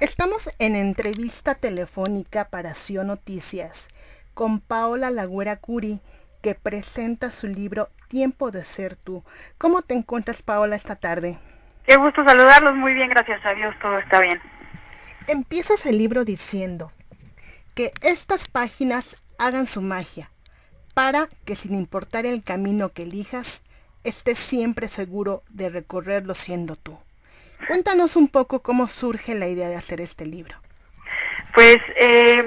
Estamos en entrevista telefónica para Sion Noticias con Paola Lagüera Curi, que presenta su libro Tiempo de ser tú. ¿Cómo te encuentras, Paola, esta tarde? Qué gusto saludarlos, muy bien, gracias a Dios, todo está bien. Empiezas el libro diciendo que estas páginas hagan su magia, para que sin importar el camino que elijas, estés siempre seguro de recorrerlo siendo tú. Cuéntanos un poco cómo surge la idea de hacer este libro. Pues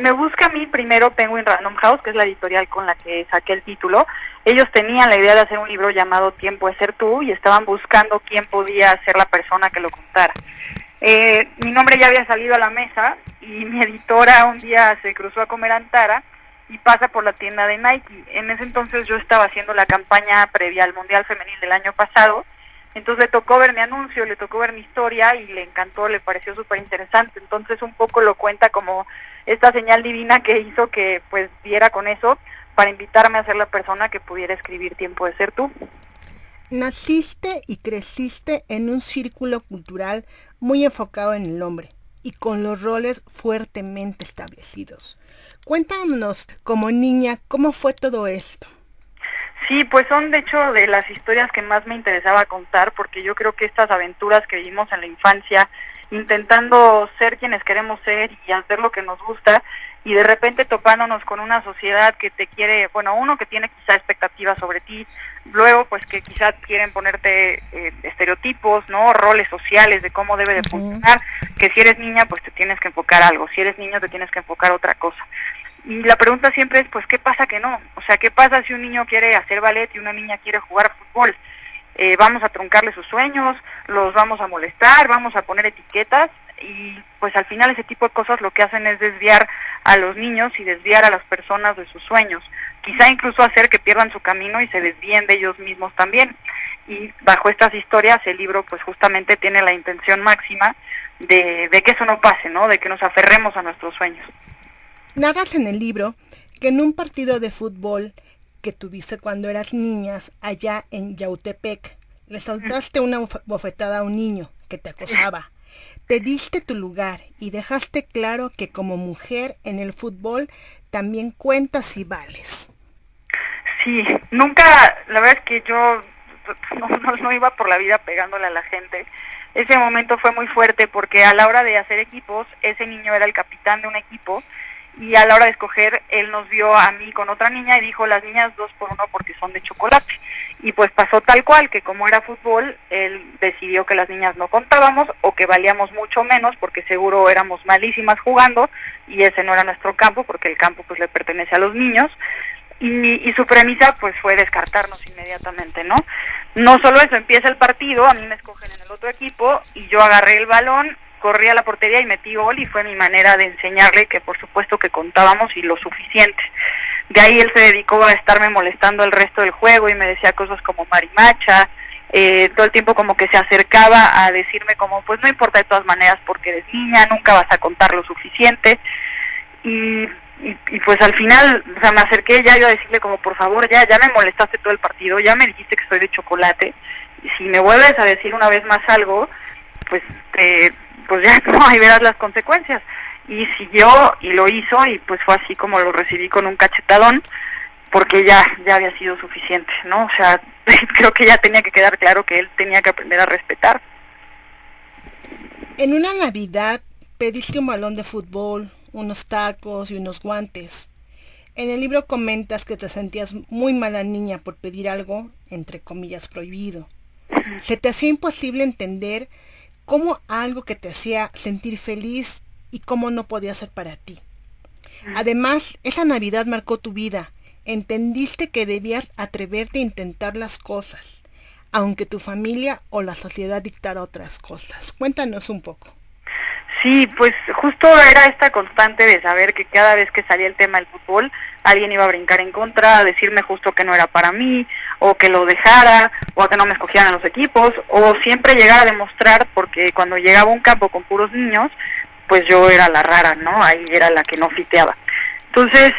me busca a mí primero Penguin Random House, que es la editorial con la que saqué el título. Ellos tenían la idea de hacer un libro llamado Tiempo de ser tú y estaban buscando quién podía ser la persona que lo contara. Mi nombre ya había salido a la mesa y mi editora un día se cruzó a comer Antara y pasa por la tienda de Nike. En ese entonces yo estaba haciendo la campaña previa al Mundial Femenil del año pasado. Entonces le tocó ver mi anuncio, le tocó ver mi historia y le encantó, le pareció súper interesante. Entonces un poco lo cuenta como esta señal divina que hizo que pues diera con eso para invitarme a ser la persona que pudiera escribir Tiempo de ser tú. Naciste y creciste en un círculo cultural muy enfocado en el hombre y con los roles fuertemente establecidos. Cuéntanos, como niña, ¿cómo fue todo esto? Sí, pues son de hecho de las historias que más me interesaba contar, porque yo creo que estas aventuras que vivimos en la infancia, intentando ser quienes queremos ser y hacer lo que nos gusta, y de repente topándonos con una sociedad que te quiere, bueno, uno que tiene quizá expectativas sobre ti, luego pues que quizá quieren ponerte estereotipos, ¿no? Roles sociales de cómo debe de funcionar, que si eres niña pues te tienes que enfocar algo, si eres niño te tienes que enfocar otra cosa. Y la pregunta siempre es, pues, ¿qué pasa que no? O sea, ¿qué pasa si un niño quiere hacer ballet y una niña quiere jugar fútbol? Vamos a truncarle sus sueños, los vamos a molestar, vamos a poner etiquetas y pues al final ese tipo de cosas lo que hacen es desviar a los niños y desviar a las personas de sus sueños. Quizá incluso hacer que pierdan su camino y se desvíen de ellos mismos también. Y bajo estas historias el libro pues justamente tiene la intención máxima de que eso no pase, ¿no? De que nos aferremos a nuestros sueños. Narras en el libro que en un partido de fútbol que tuviste cuando eras niñas allá en Yautepec, le soltaste una bofetada a un niño que te acosaba. Te diste tu lugar y dejaste claro que como mujer en el fútbol también cuentas y vales. Sí, nunca, la verdad es que yo no iba por la vida pegándole a la gente. Ese momento fue muy fuerte porque a la hora de hacer equipos, ese niño era el capitán de un equipo y a la hora de escoger, él nos vio a mí con otra niña y dijo, las niñas 2 por 1 porque son de chocolate. Y pues pasó tal cual, que como era fútbol, él decidió que las niñas no contábamos o que valíamos mucho menos porque seguro éramos malísimas jugando y ese no era nuestro campo porque el campo pues le pertenece a los niños. Y su premisa pues fue descartarnos inmediatamente, ¿no? No solo eso, empieza el partido, a mí me escogen en el otro equipo y yo agarré el balón, corrí a la portería y metí gol y fue mi manera de enseñarle que por supuesto que contábamos y lo suficiente. De ahí él se dedicó a estarme molestando el resto del juego y me decía cosas como marimacha, todo el tiempo como que se acercaba a decirme como pues no importa de todas maneras porque eres niña, nunca vas a contar lo suficiente y pues al final, o sea, me acerqué ya yo a decirle como por favor ya me molestaste todo el partido, ya me dijiste que soy de chocolate y si me vuelves a decir una vez más algo, pues pues ya no, ahí verás las consecuencias. Y siguió y lo hizo y pues fue así como lo recibí con un cachetadón porque ya había sido suficiente, ¿no? O sea, creo que ya tenía que quedar claro que él tenía que aprender a respetar. En una Navidad pediste un balón de fútbol, unos tacos y unos guantes. En el libro comentas que te sentías muy mala niña por pedir algo, entre comillas, prohibido. Se te hacía imposible entender cómo algo que te hacía sentir feliz y cómo no podía ser para ti. Además, esa Navidad marcó tu vida. Entendiste que debías atreverte a intentar las cosas, aunque tu familia o la sociedad dictara otras cosas. Cuéntanos un poco. Sí, pues justo era esta constante de saber que cada vez que salía el tema del fútbol, alguien iba a brincar en contra, a decirme justo que no era para mí, o que lo dejara, o a que no me escogieran los equipos, o siempre llegar a demostrar, porque cuando llegaba a un campo con puros niños, pues yo era la rara, ¿no? Ahí era la que no fiteaba. Entonces,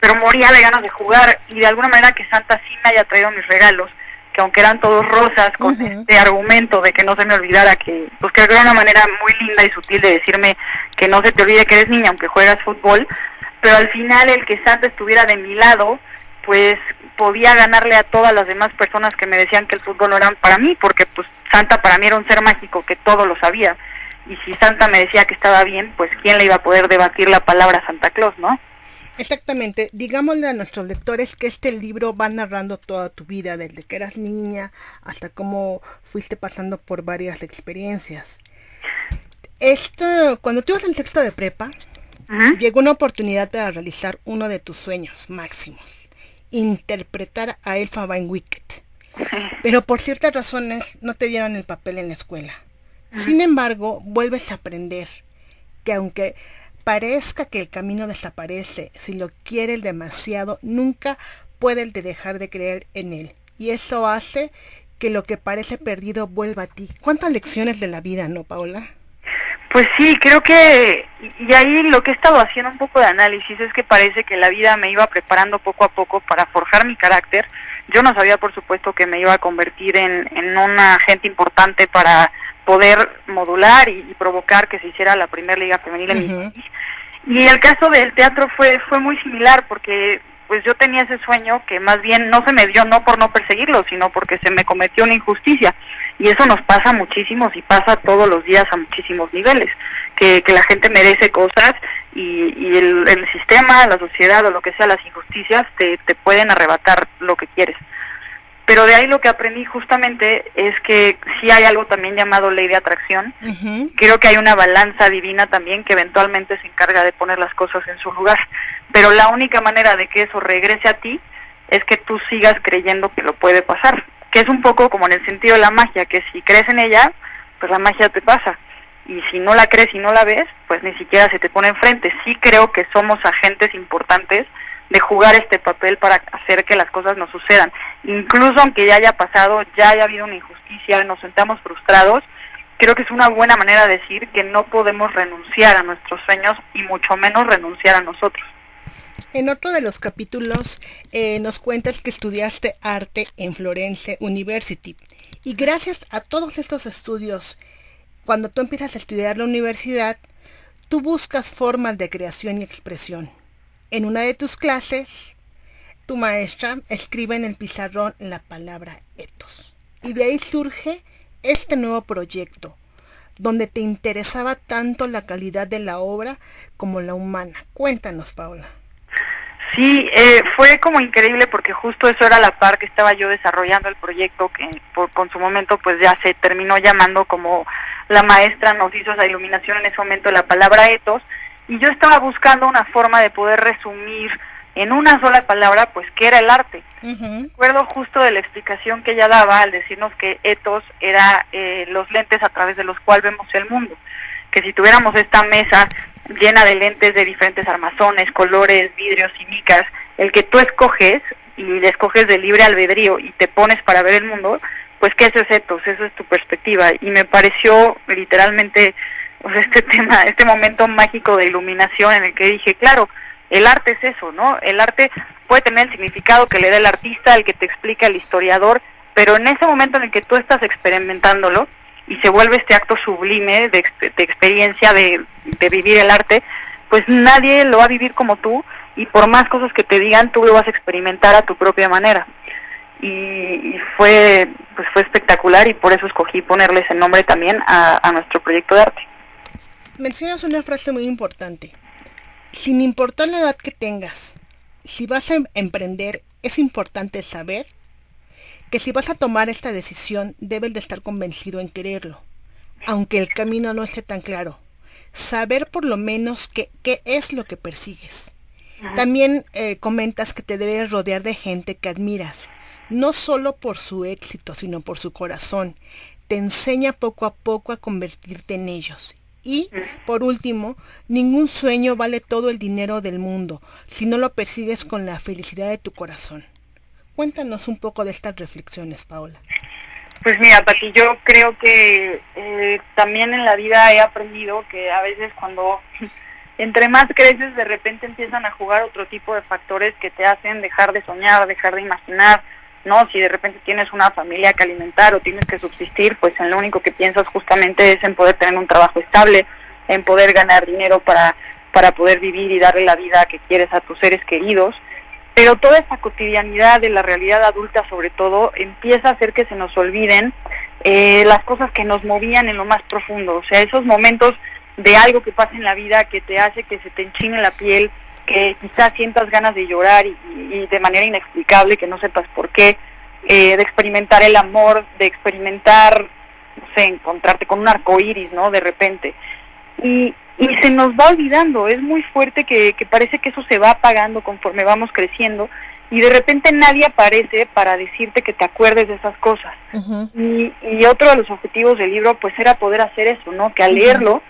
pero moría de ganas de jugar, y de alguna manera que Santa sí me haya traído mis regalos, que que aunque eran todos rosas, con este argumento de que no se me olvidara que, pues que era una manera muy linda y sutil de decirme que no se te olvide que eres niña aunque juegas fútbol, pero al final el que Santa estuviera de mi lado, pues podía ganarle a todas las demás personas que me decían que el fútbol no era para mí, porque pues Santa para mí era un ser mágico que todo lo sabía, y si Santa me decía que estaba bien, pues quién le iba a poder debatir la palabra Santa Claus, ¿no? Exactamente, digámosle a nuestros lectores que este libro va narrando toda tu vida, desde que eras niña hasta cómo fuiste pasando por varias experiencias. Cuando tú ibas en sexto de prepa, llegó una oportunidad para realizar uno de tus sueños máximos, interpretar a Elphaba en Wicked. Pero por ciertas razones no te dieron el papel en la escuela. Sin embargo, vuelves a aprender que aunque parezca que el camino desaparece, si lo quieres demasiado, nunca puedes dejar de creer en él. Y eso hace que lo que parece perdido vuelva a ti. ¿Cuántas lecciones de la vida, no, Paola? Pues sí, creo que, y ahí lo que he estado haciendo un poco de análisis es que parece que la vida me iba preparando poco a poco para forjar mi carácter. Yo no sabía, por supuesto, que me iba a convertir en una agente importante para poder modular y provocar que se hiciera la primera liga femenil en mi país. Y el caso del teatro fue muy similar, porque pues yo tenía ese sueño que más bien no se me dio no por no perseguirlo, sino porque se me cometió una injusticia. Y eso nos pasa muchísimos y pasa todos los días a muchísimos niveles, que la gente merece cosas y el sistema, la sociedad o lo que sea, las injusticias te pueden arrebatar lo que quieres. Pero de ahí lo que aprendí justamente es que sí hay algo también llamado ley de atracción. Creo que hay una balanza divina también que eventualmente se encarga de poner las cosas en su lugar. Pero la única manera de que eso regrese a ti es que tú sigas creyendo que lo puede pasar. Que es un poco como en el sentido de la magia, que si crees en ella, pues la magia te pasa. Y si no la crees y no la ves, pues ni siquiera se te pone enfrente. Sí creo que somos agentes importantes de jugar este papel para hacer que las cosas nos sucedan. Incluso aunque ya haya pasado, ya haya habido una injusticia, nos sentamos frustrados, creo que es una buena manera de decir que no podemos renunciar a nuestros sueños y mucho menos renunciar a nosotros. En otro de los capítulos nos cuentas que estudiaste arte en Florence University y gracias a todos estos estudios, cuando tú empiezas a estudiar la universidad, tú buscas formas de creación y expresión. En una de tus clases, tu maestra escribe en el pizarrón la palabra ethos. Y de ahí surge este nuevo proyecto, donde te interesaba tanto la calidad de la obra como la humana. Cuéntanos, Paola. Sí, fue como increíble porque justo eso era la par que estaba yo desarrollando el proyecto que con su momento pues ya se terminó llamando como la maestra nos hizo esa iluminación en ese momento la palabra ethos. Y yo estaba buscando una forma de poder resumir en una sola palabra, pues, qué era el arte. Recuerdo justo de la explicación que ella daba al decirnos que ethos era los lentes a través de los cuales vemos el mundo. Que si tuviéramos esta mesa llena de lentes de diferentes armazones, colores, vidrios y micas, el que tú escoges, y le escoges de libre albedrío y te pones para ver el mundo, pues que eso es ethos, eso es tu perspectiva. Y me pareció literalmente pues este momento mágico de iluminación en el que dije, claro, el arte es eso, ¿no? El arte puede tener el significado que le da el artista, el que te explica el historiador, pero en ese momento en el que tú estás experimentándolo y se vuelve este acto sublime de experiencia, de vivir el arte, pues nadie lo va a vivir como tú y por más cosas que te digan, tú lo vas a experimentar a tu propia manera. Y fue espectacular y por eso escogí ponerle ese nombre también a nuestro proyecto de arte. Mencionas una frase muy importante. Sin importar la edad que tengas, si vas a emprender, es importante saber que si vas a tomar esta decisión, debes de estar convencido en quererlo, aunque el camino no esté tan claro. Saber por lo menos qué es lo que persigues. También comentas que te debes rodear de gente que admiras, no solo por su éxito, sino por su corazón. Te enseña poco a poco a convertirte en ellos. Y, por último, ningún sueño vale todo el dinero del mundo si no lo persigues con la felicidad de tu corazón. Cuéntanos un poco de estas reflexiones, Paola. Pues mira, Pati, yo creo que también en la vida he aprendido que a veces cuando entre más creces de repente empiezan a jugar otro tipo de factores que te hacen dejar de soñar, dejar de imaginar, ¿no? Si de repente tienes una familia que alimentar o tienes que subsistir, pues en lo único que piensas justamente es en poder tener un trabajo estable, en poder ganar dinero para poder vivir y darle la vida que quieres a tus seres queridos. Pero toda esta cotidianidad de la realidad adulta, sobre todo, empieza a hacer que se nos olviden las cosas que nos movían en lo más profundo. O sea, esos momentos de algo que pasa en la vida que te hace que se te enchine la piel, que quizás sientas ganas de llorar y de manera inexplicable, que no sepas por qué, de experimentar el amor, de experimentar, no sé, encontrarte con un arco iris, ¿no? De repente. Y se nos va olvidando, es muy fuerte que parece que eso se va apagando conforme vamos creciendo y de repente nadie aparece para decirte que te acuerdes de esas cosas. Uh-huh. Y otro de los objetivos del libro pues era poder hacer eso, ¿no? Que al leerlo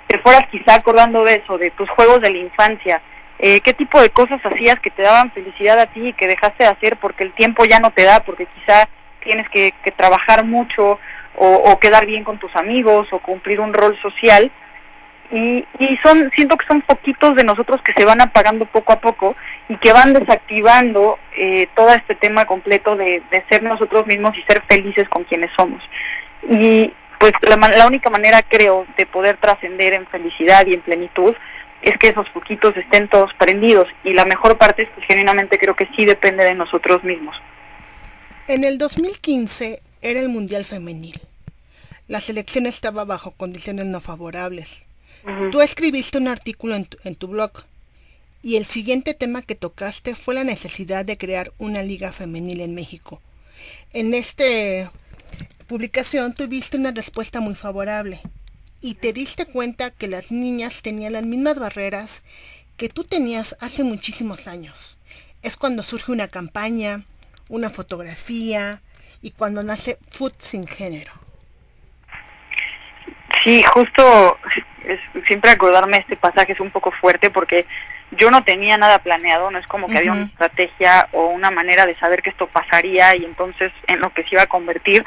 te fueras quizá acordando de eso, de tus juegos de la infancia, qué tipo de cosas hacías que te daban felicidad a ti y que dejaste de hacer porque el tiempo ya no te da, porque quizá tienes que trabajar mucho o quedar bien con tus amigos o cumplir un rol social. Y siento que son poquitos de nosotros que se van apagando poco a poco y que van desactivando todo este tema completo de ser nosotros mismos y ser felices con quienes somos. Y pues la única manera, creo, de poder trascender en felicidad y en plenitud es que esos poquitos estén todos prendidos, y la mejor parte es que genuinamente creo que sí depende de nosotros mismos. En el 2015 era el Mundial Femenil. La selección estaba bajo condiciones no favorables. Uh-huh. Tú escribiste un artículo en tu blog y el siguiente tema que tocaste fue la necesidad de crear una liga femenil en México. En esta publicación tuviste una respuesta muy favorable y te diste cuenta que las niñas tenían las mismas barreras que tú tenías hace muchísimos años. Es cuando surge una campaña, una fotografía y cuando nace Food Sin Género. Sí, justo siempre acordarme de este pasaje es un poco fuerte porque yo no tenía nada planeado, no es como que había una estrategia o una manera de saber que esto pasaría y entonces en lo que se iba a convertir.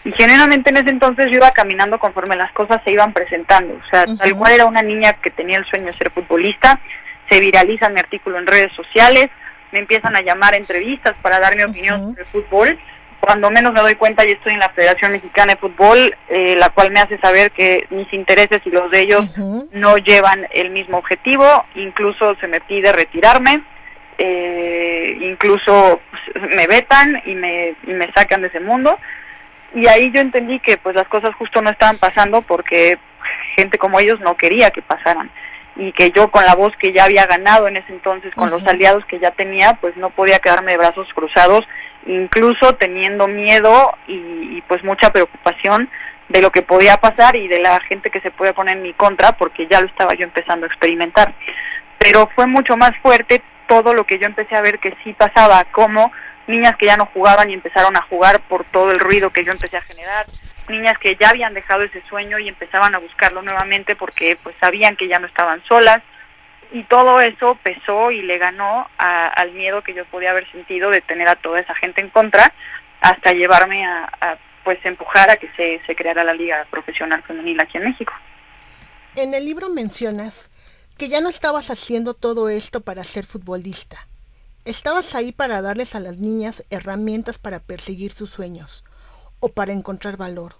Y generalmente en ese entonces yo iba caminando conforme las cosas se iban presentando. O sea, tal cual era una niña que tenía el sueño de ser futbolista, se viraliza mi artículo en redes sociales, me empiezan a llamar a entrevistas para dar mi opinión sobre el fútbol. Cuando menos me doy cuenta, ya estoy en la Federación Mexicana de Fútbol, la cual me hace saber que mis intereses y los de ellos no llevan el mismo objetivo, incluso se me pide retirarme, incluso pues, me vetan y me sacan de ese mundo, y ahí yo entendí que pues las cosas justo no estaban pasando porque gente como ellos no quería que pasaran, y que yo con la voz que ya había ganado en ese entonces, con los aliados que ya tenía, pues no podía quedarme de brazos cruzados, incluso teniendo miedo y pues mucha preocupación de lo que podía pasar y de la gente que se podía poner en mi contra, porque ya lo estaba yo empezando a experimentar. Pero fue mucho más fuerte todo lo que yo empecé a ver que sí pasaba, como niñas que ya no jugaban y empezaron a jugar por todo el ruido que yo empecé a generar, niñas que ya habían dejado ese sueño y empezaban a buscarlo nuevamente porque pues sabían que ya no estaban solas, y todo eso pesó y le ganó al miedo que yo podía haber sentido de tener a toda esa gente en contra, hasta llevarme a pues empujar a que se creara la Liga Profesional Femenil aquí en México. En el libro mencionas que ya no estabas haciendo todo esto para ser futbolista. Estabas ahí para darles a las niñas herramientas para perseguir sus sueños, o para encontrar valor,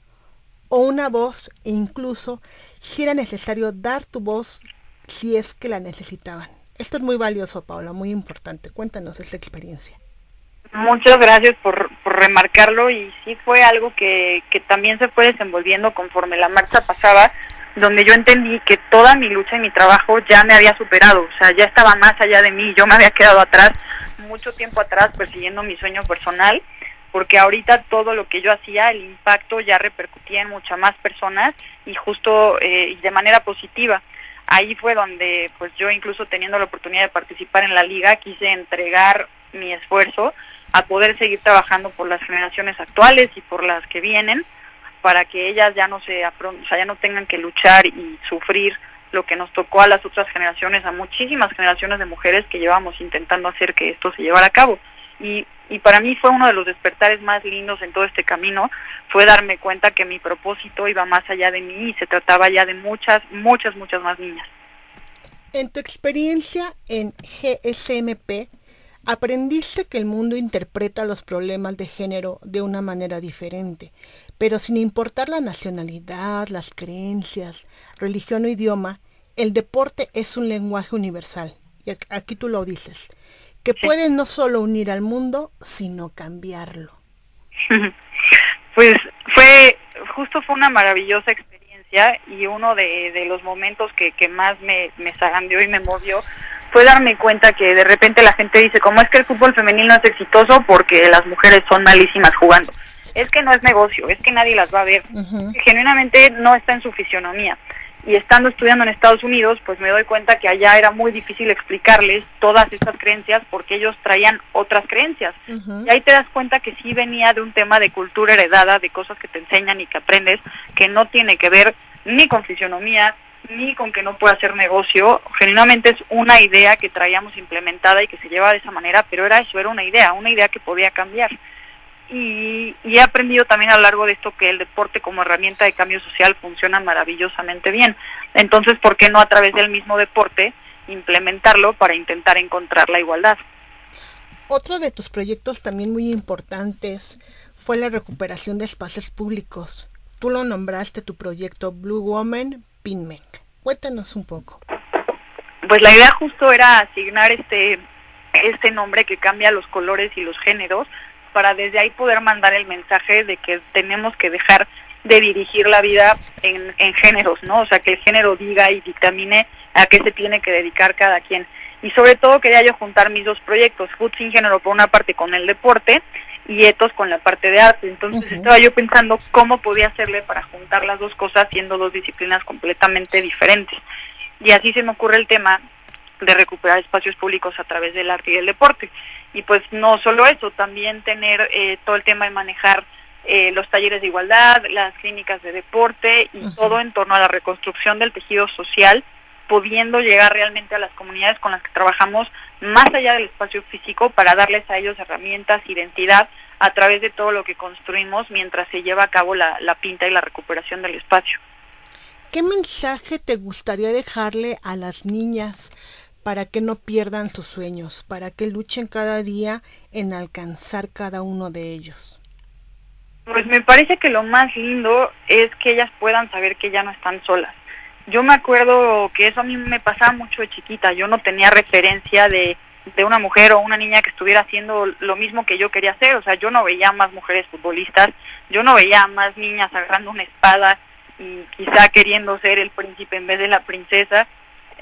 o una voz, e incluso si era necesario dar tu voz si es que la necesitaban. Esto es muy valioso, Paula, muy importante. Cuéntanos esta experiencia. Muchas gracias por remarcarlo, y sí fue algo que también se fue desenvolviendo conforme la marcha pasaba, donde yo entendí que toda mi lucha y mi trabajo ya me había superado, o sea, ya estaba más allá de mí, yo me había quedado atrás, mucho tiempo atrás, persiguiendo mi sueño personal, porque ahorita todo lo que yo hacía, el impacto ya repercutía en muchas más personas y justo de manera positiva. Ahí fue donde pues yo, incluso teniendo la oportunidad de participar en la liga, quise entregar mi esfuerzo a poder seguir trabajando por las generaciones actuales y por las que vienen, para que ellas ya no ya no tengan que luchar y sufrir lo que nos tocó a las otras generaciones, a muchísimas generaciones de mujeres que llevamos intentando hacer que esto se llevara a cabo. Y para mí fue uno de los despertares más lindos en todo este camino, fue darme cuenta que mi propósito iba más allá de mí y se trataba ya de muchas más niñas. En tu experiencia en GSMP, Aprendiste que el mundo interpreta los problemas de género de una manera diferente, pero sin importar la nacionalidad, las creencias, religión o idioma, el deporte es un lenguaje universal. Y aquí tú lo dices, que Sí. puede no solo unir al mundo, sino cambiarlo. Pues fue una maravillosa experiencia y uno de los momentos que más me zarandeó y me movió fue darme cuenta que de repente la gente dice, ¿cómo es que el fútbol femenino es exitoso? Porque las mujeres son malísimas jugando. Es que no es negocio, es que nadie las va a ver. Genuinamente no está en su fisionomía. Y estando estudiando en Estados Unidos, pues me doy cuenta que allá era muy difícil explicarles todas estas creencias porque ellos traían otras creencias. Y ahí te das cuenta que sí venía de un tema de cultura heredada, de cosas que te enseñan y que aprendes, que no tiene que ver ni con fisionomía, ni con que no pueda hacer negocio. Genuinamente es una idea que traíamos implementada y que se lleva de esa manera, pero era eso, era una idea que podía cambiar. Y he aprendido también a lo largo de esto que el deporte como herramienta de cambio social funciona maravillosamente bien. Entonces, ¿por qué no a través del mismo deporte implementarlo para intentar encontrar la igualdad? Otro de tus proyectos también muy importantes fue la recuperación de espacios públicos. Tú lo nombraste tu proyecto Blue Woman Pinmen. Cuéntanos un poco. Pues la idea justo era asignar este nombre que cambia los colores y los géneros para desde ahí poder mandar el mensaje de que tenemos que dejar de dirigir la vida en géneros, ¿no? O sea, que el género diga y dictamine a qué se tiene que dedicar cada quien. Y sobre todo quería yo juntar mis dos proyectos, Food Sin Género por una parte con el deporte y Ethos con la parte de arte. Entonces estaba yo pensando cómo podía hacerle para juntar las dos cosas siendo dos disciplinas completamente diferentes. Y así se me ocurre el tema de recuperar espacios públicos a través del arte y el deporte. Y pues no solo eso, también tener todo el tema de manejar los talleres de igualdad, las clínicas de deporte y todo en torno a la reconstrucción del tejido social, pudiendo llegar realmente a las comunidades con las que trabajamos más allá del espacio físico para darles a ellos herramientas, identidad a través de todo lo que construimos mientras se lleva a cabo la pinta y la recuperación del espacio. ¿Qué mensaje te gustaría dejarle a las niñas para que no pierdan sus sueños, para que luchen cada día en alcanzar cada uno de ellos? Pues me parece que lo más lindo es que ellas puedan saber que ya no están solas. Yo me acuerdo que eso a mí me pasaba mucho de chiquita, yo no tenía referencia de una mujer o una niña que estuviera haciendo lo mismo que yo quería hacer, o sea, yo no veía más mujeres futbolistas, yo no veía más niñas agarrando una espada y quizá queriendo ser el príncipe en vez de la princesa.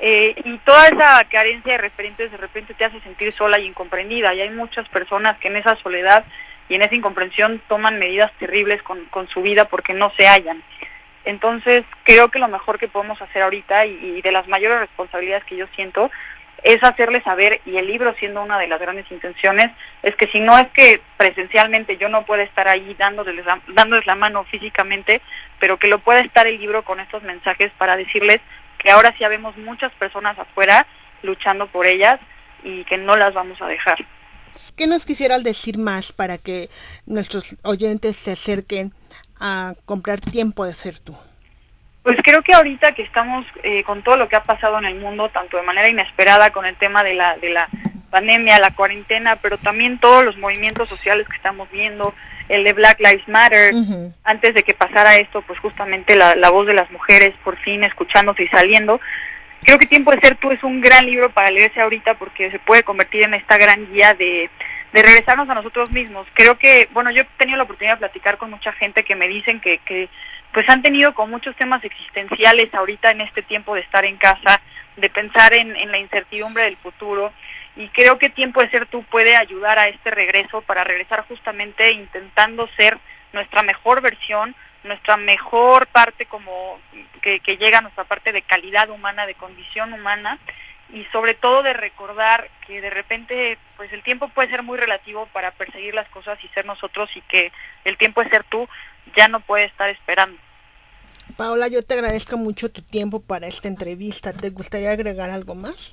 Y toda esa carencia de referentes de repente te hace sentir sola y incomprendida, y hay muchas personas que en esa soledad y en esa incomprensión toman medidas terribles con su vida porque no se hallan. Entonces creo que lo mejor que podemos hacer ahorita y de las mayores responsabilidades que yo siento es hacerles saber, y el libro siendo una de las grandes intenciones, es que si no es que presencialmente yo no pueda estar ahí dándoles la mano físicamente, pero que lo pueda estar el libro con estos mensajes para decirles que ahora sí habemos muchas personas afuera luchando por ellas y que no las vamos a dejar. ¿Qué nos quisieras decir más para que nuestros oyentes se acerquen a comprar Tiempo de Ser Tú? Pues creo que ahorita que estamos con todo lo que ha pasado en el mundo, tanto de manera inesperada con el tema de la pandemia, la cuarentena, pero también todos los movimientos sociales que estamos viendo, el de Black Lives Matter, antes de que pasara esto, pues justamente la voz de las mujeres por fin escuchándose y saliendo. Creo que Tiempo de Ser Tú es un gran libro para leerse ahorita porque se puede convertir en esta gran guía de regresarnos a nosotros mismos. Creo que, bueno, yo he tenido la oportunidad de platicar con mucha gente que me dicen que pues han tenido con muchos temas existenciales ahorita en este tiempo de estar en casa, de pensar en la incertidumbre del futuro, y creo que Tiempo de Ser Tú puede ayudar a este regreso para regresar justamente intentando ser nuestra mejor versión, nuestra mejor parte como que llega a nuestra parte de calidad humana, de condición humana, y sobre todo de recordar que de repente pues el tiempo puede ser muy relativo para perseguir las cosas y ser nosotros, y que el tiempo de ser tú ya no puede estar esperando. Paola, yo te agradezco mucho tu tiempo para esta entrevista. ¿Te gustaría agregar algo más?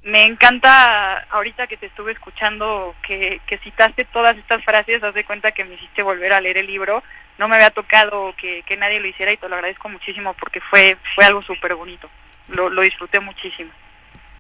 Me encanta ahorita que te estuve escuchando que citaste todas estas frases, haz de cuenta que me hiciste volver a leer el libro. No me había tocado que nadie lo hiciera y te lo agradezco muchísimo porque fue algo súper bonito. Lo disfruté muchísimo.